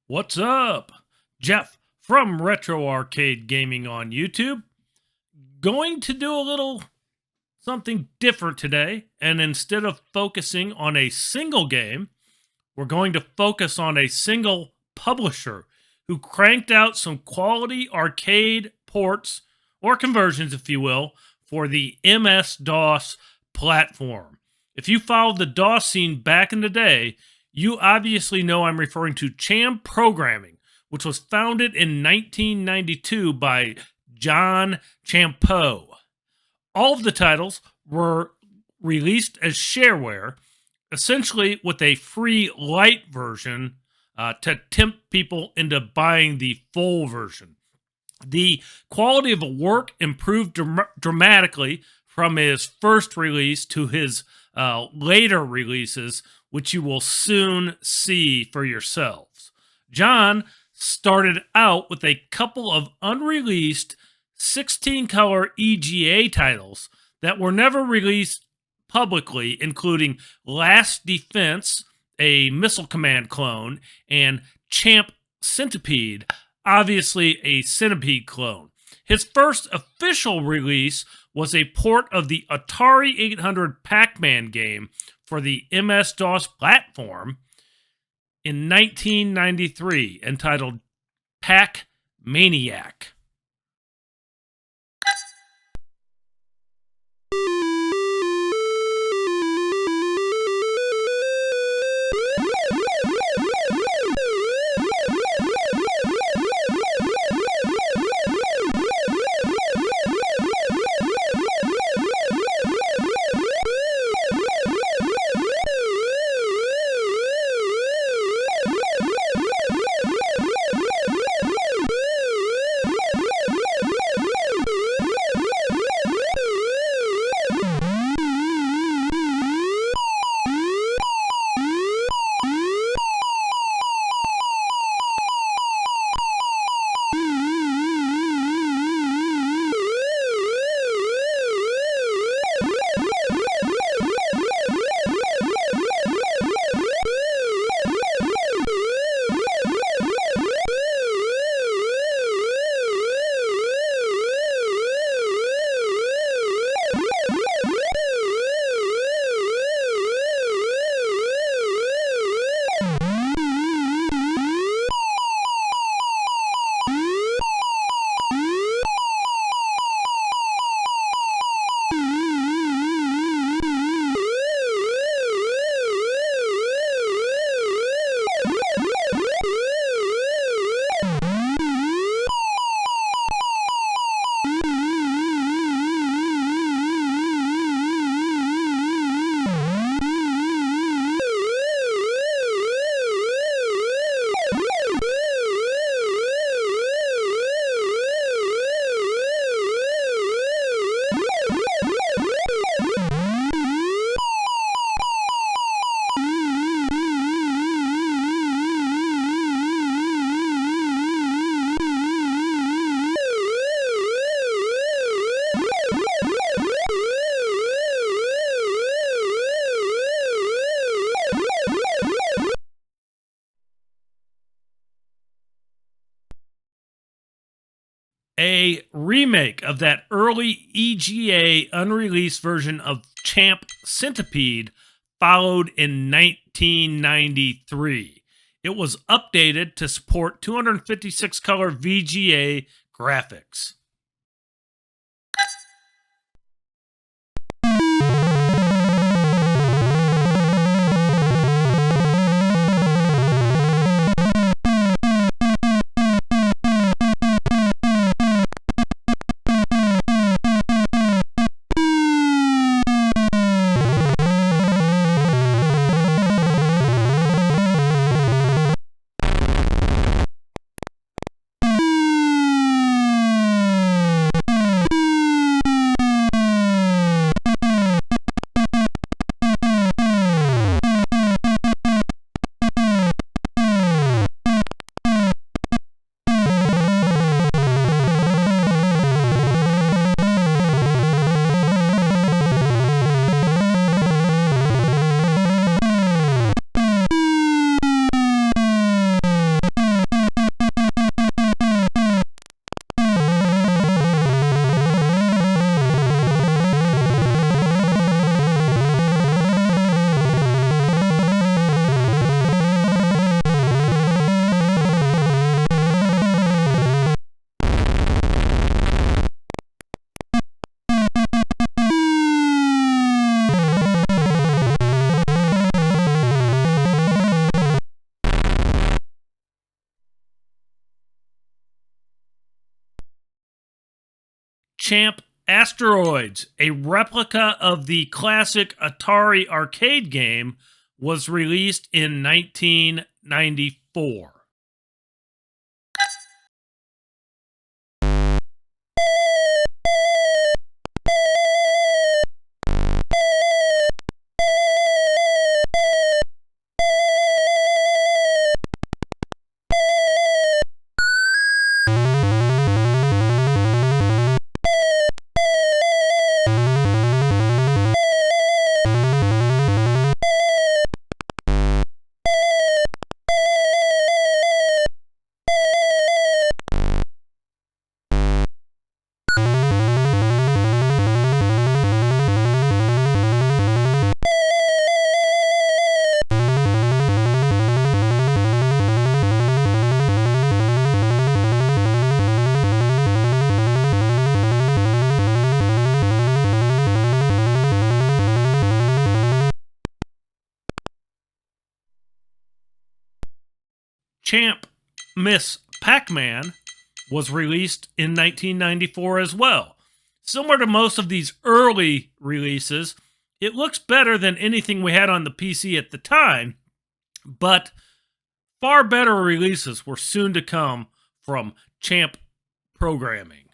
What's up? Jeff from Retro Arcade Gaming on YouTube. Going to do a little something different today, and instead of focusing on a single game, we're going to focus on a single publisher who cranked out some quality arcade ports, or conversions if you will, for the MS-DOS platform. If you followed the DOS scene back in the day, you obviously know I'm referring to ChamProgramming, which was founded in 1992 by John Champeau. All of the titles were released as shareware, essentially with a free light version to tempt people into buying the full version. The quality of the work improved dramatically from his first release to his later releases, which you will soon see for yourselves. John started out with a couple of unreleased 16-color EGA titles that were never released publicly, including Last Defense, a Missile Command clone, and Champ Centipede, obviously a Centipede clone. His first official release was a port of the Atari 800 Pac-Man game for the MS-DOS platform in 1993, entitled Pac-Maniac. A remake of that early EGA unreleased version of Champ Centipede followed in 1993. It was updated to support 256 color VGA graphics. Champ Asteroids, a replica of the classic Atari arcade game, was released in 1994. Champ Miss Pac-Man was released in 1994 as well. Similar to most of these early releases, it looks better than anything we had on the PC at the time, but far better releases were soon to come from Champ Programming.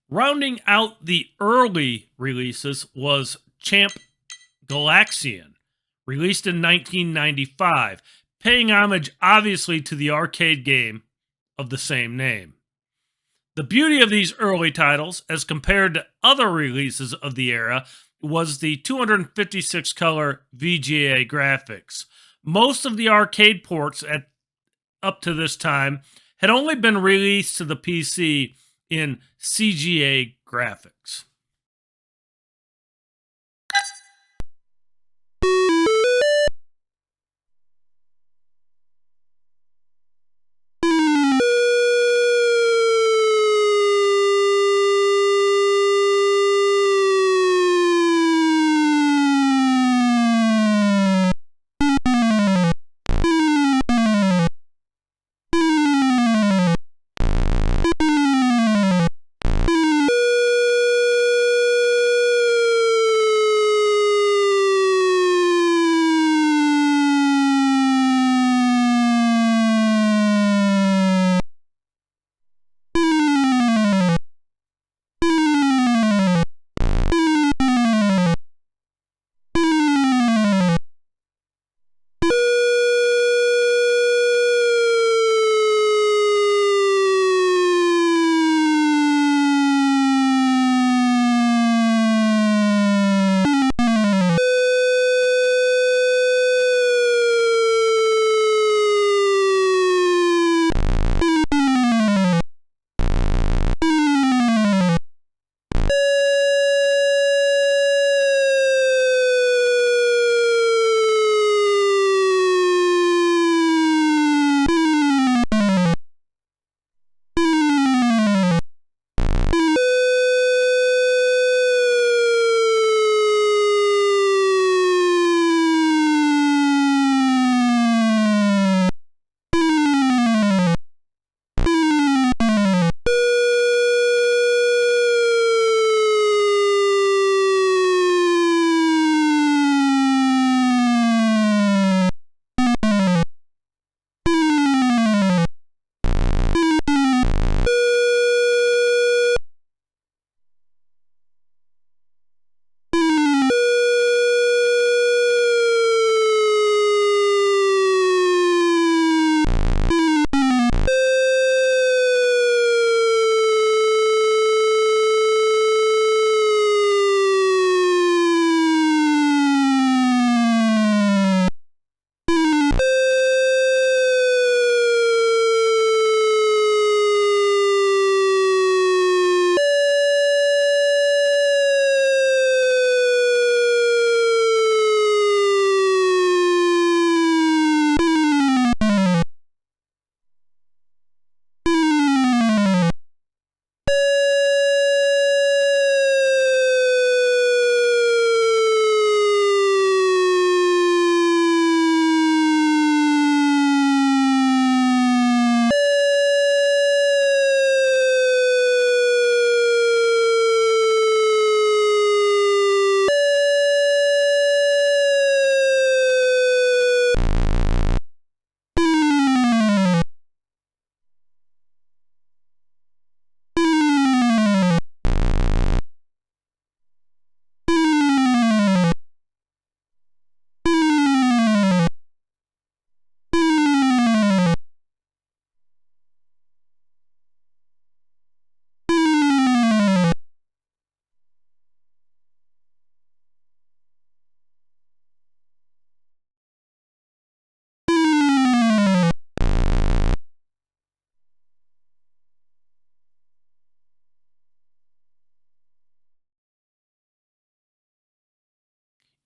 Rounding out the early releases was Champ Galaxian, released in 1995, paying homage obviously to the arcade game of the same name. The beauty of these early titles, as compared to other releases of the era, was the 256 color VGA graphics. Most of the arcade ports up to this time had only been released to the PC in CGA graphics.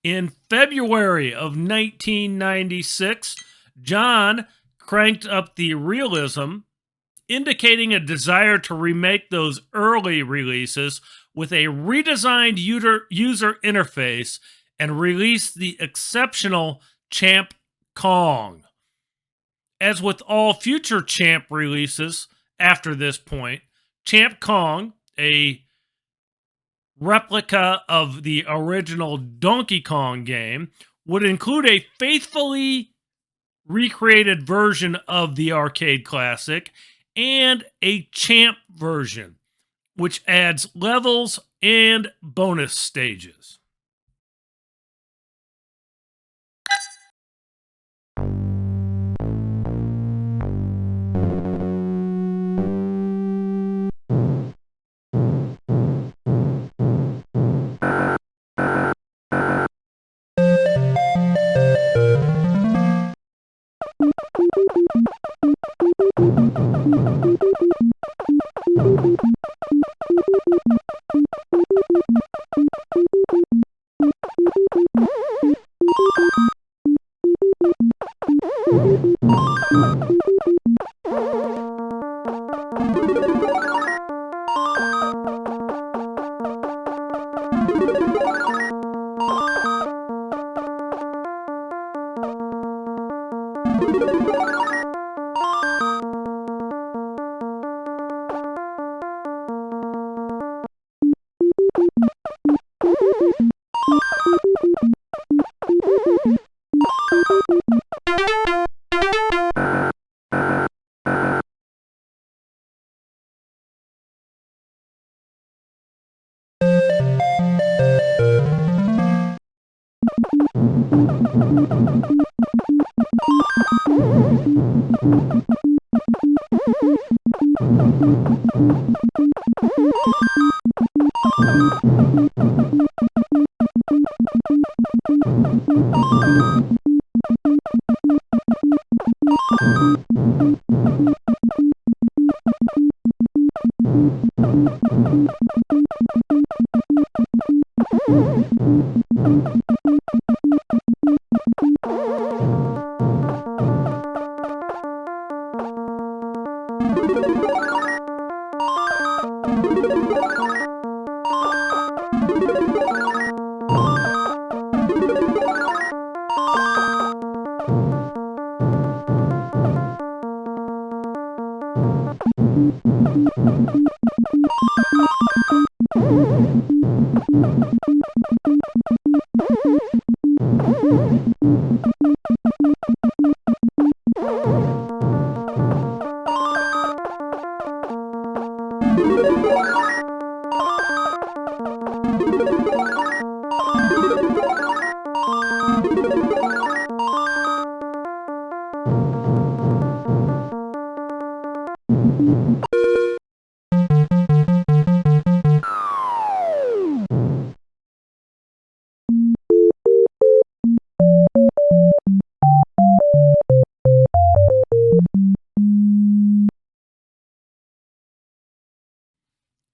In February of 1996, John cranked up the realism, indicating a desire to remake those early releases with a redesigned user interface and release the exceptional Champ Kong. As with all future Champ releases after this point, Champ Kong, a replica of the original Donkey Kong game, would include a faithfully recreated version of the arcade classic and a Champ version, which adds levels and bonus stages.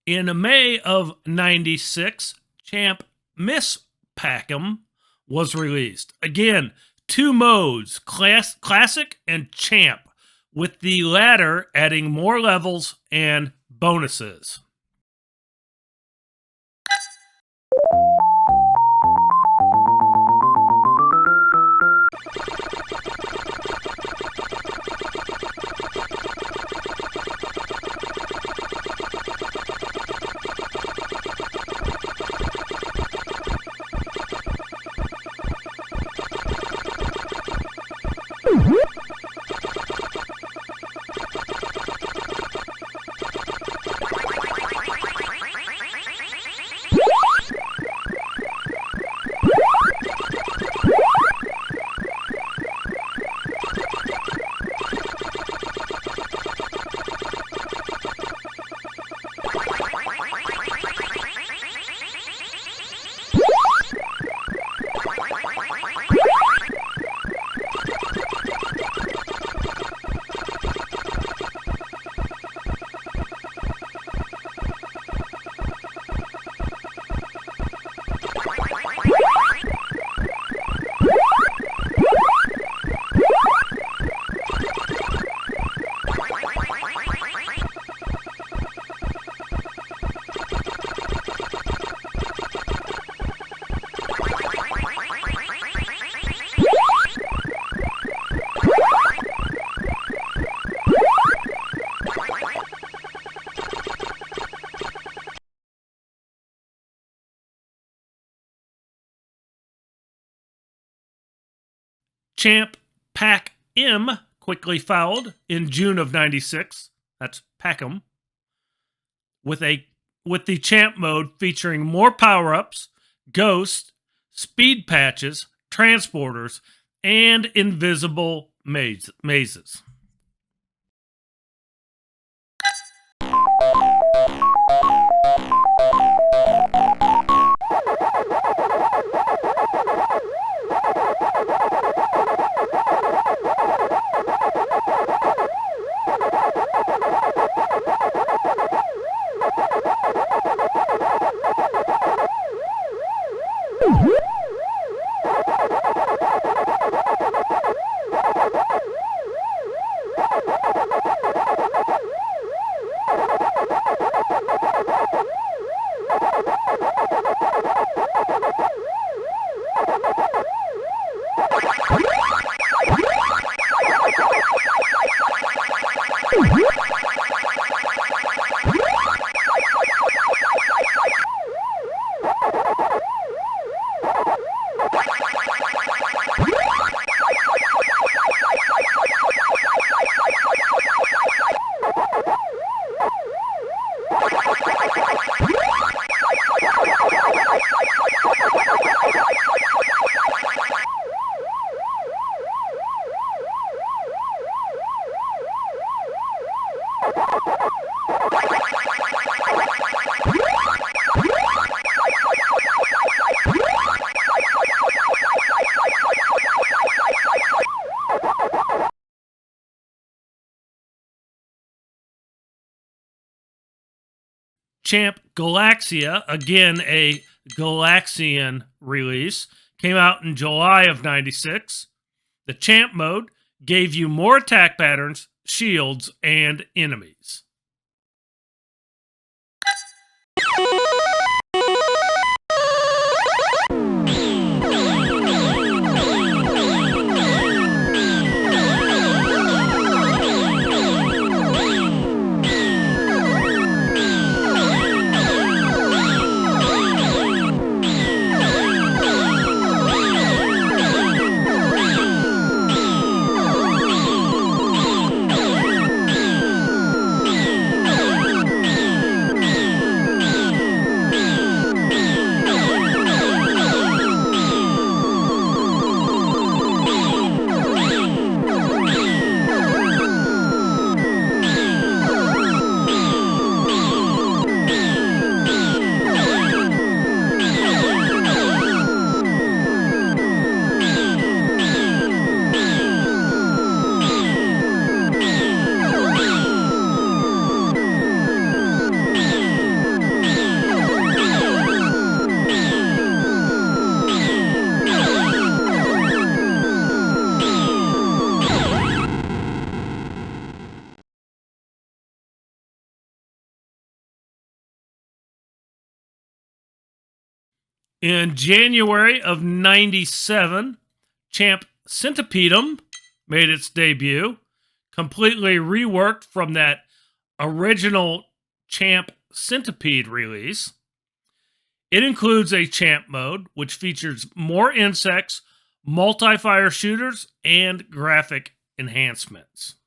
In May of 96, Champ Miss Pac-em was released. Again, two modes, Classic and Champ, with the latter adding more levels and bonuses. Champ Pac-em quickly followed in June of '96. That's Pac-em. With the Champ mode featuring more power-ups, ghosts, speed patches, transporters, and invisible mazes. Champ Galaxia, again a Galaxian release, came out in July of '96. The Champ mode gave you more attack patterns, shields, and enemies. In January of '97, Champ Centipede-em made its debut, completely reworked from that original Champ Centipede release. It includes a Champ mode, which features more insects, multi-fire shooters, and graphic enhancements.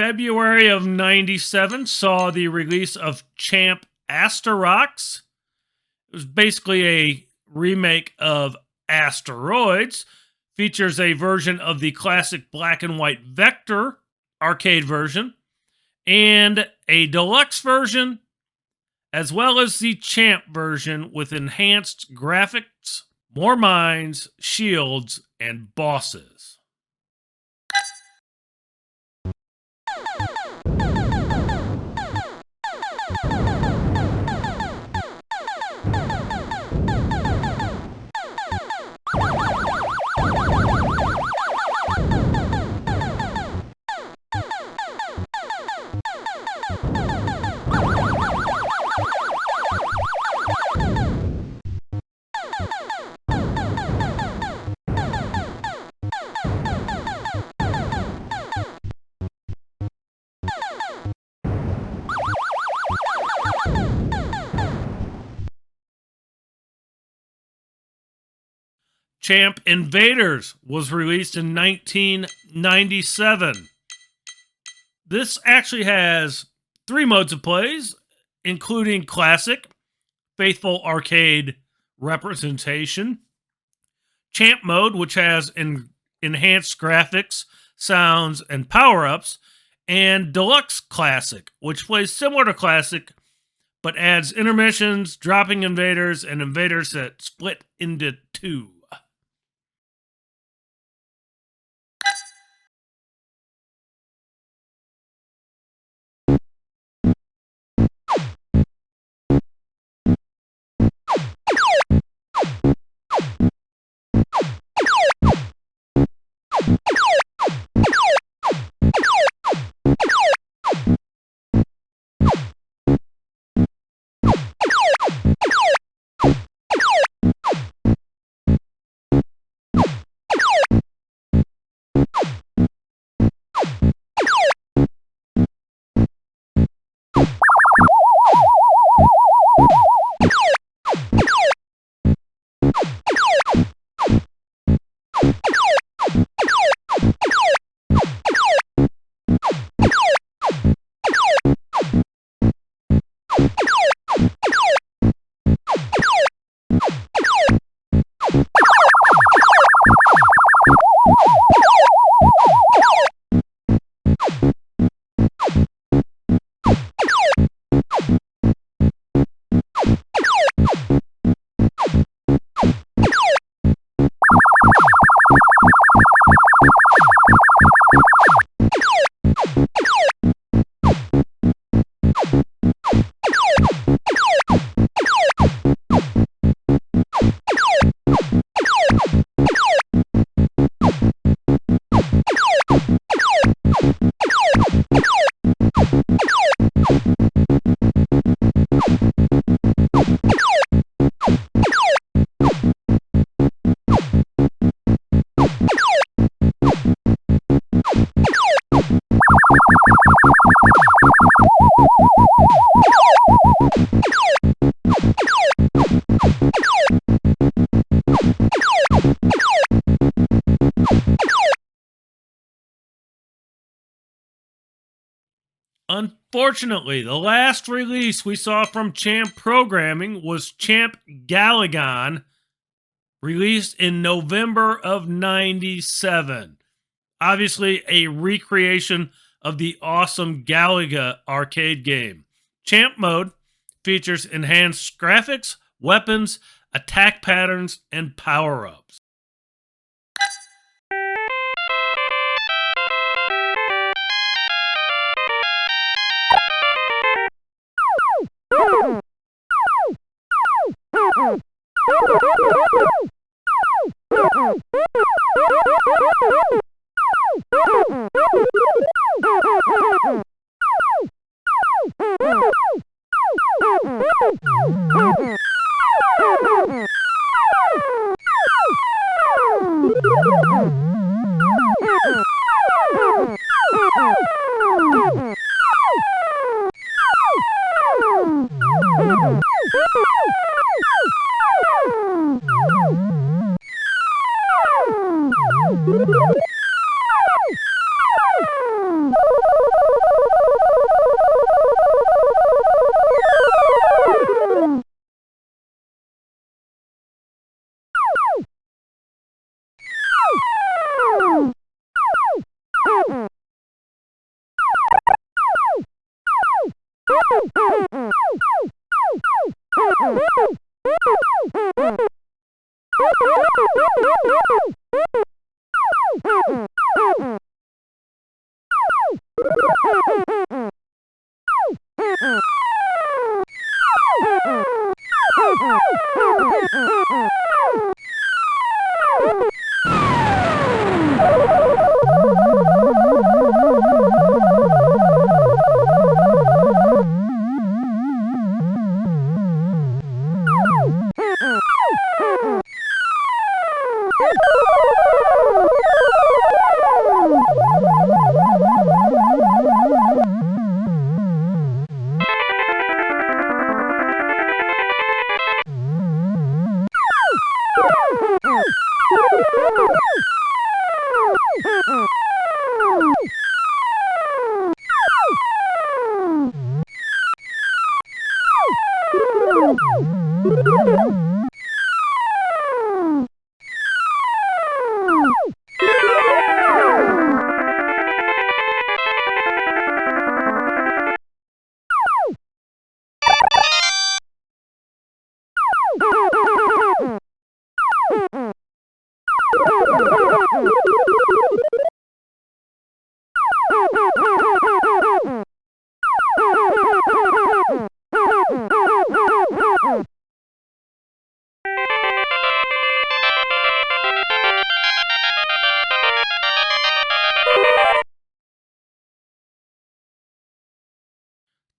February of 97 saw the release of Champ Asterocks. It was basically a remake of Asteroids. Features a version of the classic black and white Vector arcade version and a deluxe version, as well as the Champ version with enhanced graphics, more mines, shields, and bosses. Champ Invaders was released in 1997. This actually has 3 modes of plays, including Classic, Faithful Arcade Representation, Champ Mode, which has enhanced graphics, sounds, and power-ups, and Deluxe Classic, which plays similar to Classic, but adds intermissions, dropping invaders, and invaders that split into 2. Unfortunately, the last release we saw from Champ Programming was Champ Galagon, released in November of 97. Obviously, a recreation of the awesome Galaga arcade game. Champ Mode features enhanced graphics, weapons, attack patterns, and power-ups.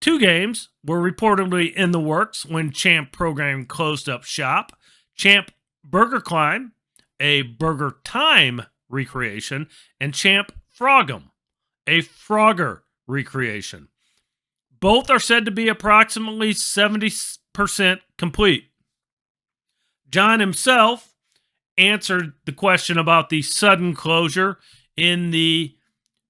Two games were reportedly in the works when Champ Programming closed up shop. Champ Burger Climb, a Burger Time recreation, and Champ Frog'em, a Frogger recreation. Both are said to be approximately 70% complete. John himself answered the question about the sudden closure in the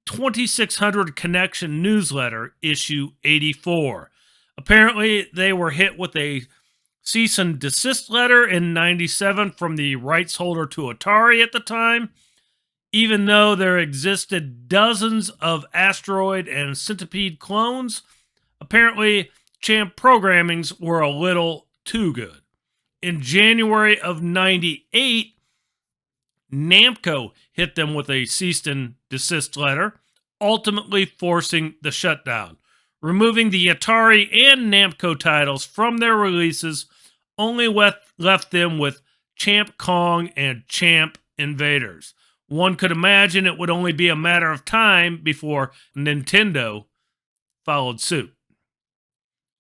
2600 Connection newsletter, issue 84. Apparently, they were hit with a cease and desist letter in 97 from the rights holder to Atari at the time, even though there existed dozens of Asteroid and Centipede clones. Apparently, ChamProgramming's were a little too good. In January of 98, Namco hit them with a cease and desist letter, ultimately forcing the shutdown. Removing the Atari and Namco titles from their releases only left them with Champ Kong and Champ Invaders. One could imagine it would only be a matter of time before Nintendo followed suit.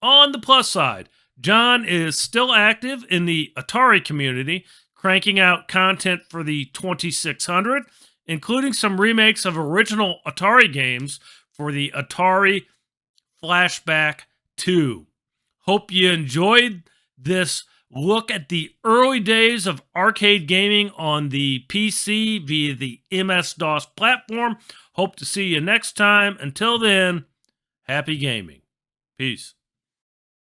On the plus side, John is still active in the Atari community, cranking out content for the 2600, including some remakes of original Atari games for the Atari Flashback 2. Hope you enjoyed this look at the early days of arcade gaming on the PC via the MS-DOS platform. Hope to see you next time. Until then, happy gaming. Peace.